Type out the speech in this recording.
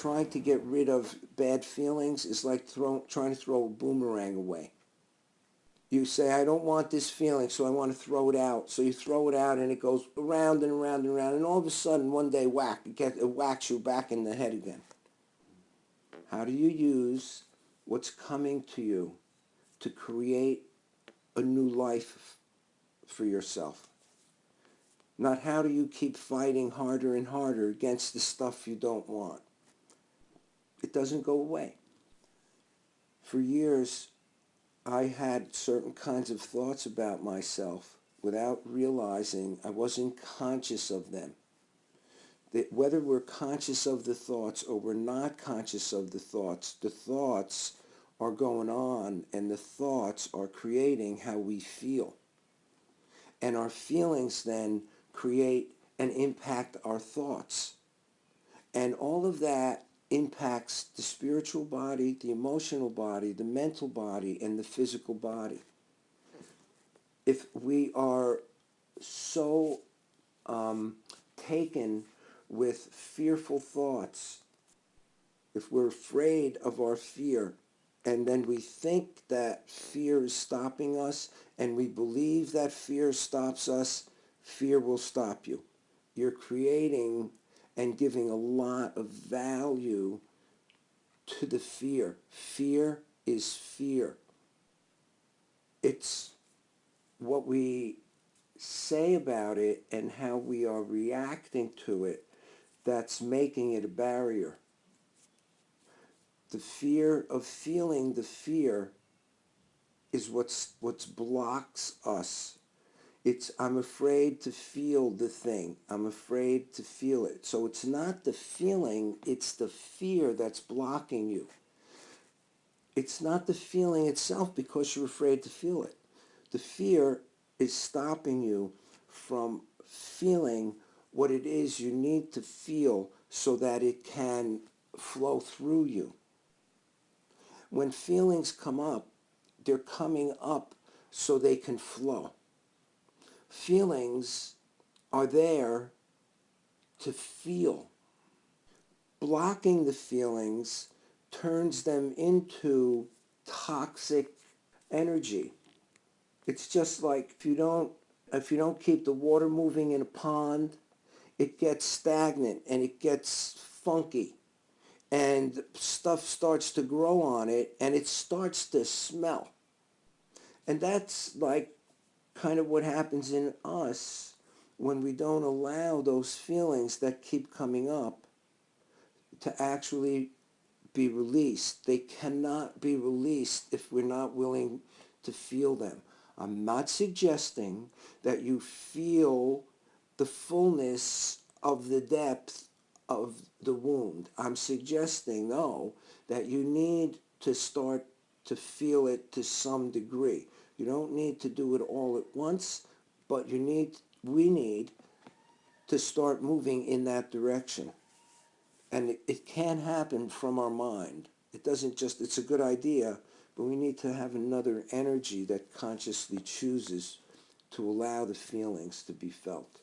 trying to get rid of bad feelings is like trying to throw a boomerang away. You say, I don't want this feeling, so I want to throw it out. So you throw it out, and it goes around and around and around, and all of a sudden, one day, whack, it whacks you back in the head again. How do you use what's coming to you to create a new life for yourself? Not how do you keep fighting harder and harder against the stuff you don't want. It doesn't go away. For years, I had certain kinds of thoughts about myself without realizing I wasn't conscious of them. That whether we're conscious of the thoughts or we're not conscious of the thoughts are going on, and the thoughts are creating how we feel. And our feelings then create and impact our thoughts. And all of that impacts the spiritual body, the emotional body, the mental body, and the physical body. If we are so taken with fearful thoughts, if we're afraid of our fear, and then we think that fear is stopping us, and we believe that fear stops us, fear will stop you. You're creating and giving a lot of value to the fear. Fear is fear. It's what we say about it and how we are reacting to it that's making it a barrier. The fear of feeling the fear is what blocks us. It's, I'm afraid to feel the thing. I'm afraid to feel it. So it's not the feeling, it's the fear that's blocking you. It's not the feeling itself because you're afraid to feel it. The fear is stopping you from feeling what it is you need to feel so that it can flow through you. When feelings come up, they're coming up so they can flow. Feelings are there to feel. Blocking the feelings turns them into toxic energy. It's just like if you don't keep the water moving in a pond, it gets stagnant and it gets funky, and stuff starts to grow on it, and it starts to smell. And that's like kind of what happens in us when we don't allow those feelings that keep coming up to actually be released. They cannot be released if we're not willing to feel them. I'm not suggesting that you feel the fullness of the depth of the wound. I'm suggesting, though, that you need to start to feel it to some degree. You don't need to do it all at once, but we need to start moving in that direction. And it can happen from our mind. It doesn't just, it's a good idea, but we need to have another energy that consciously chooses to allow the feelings to be felt.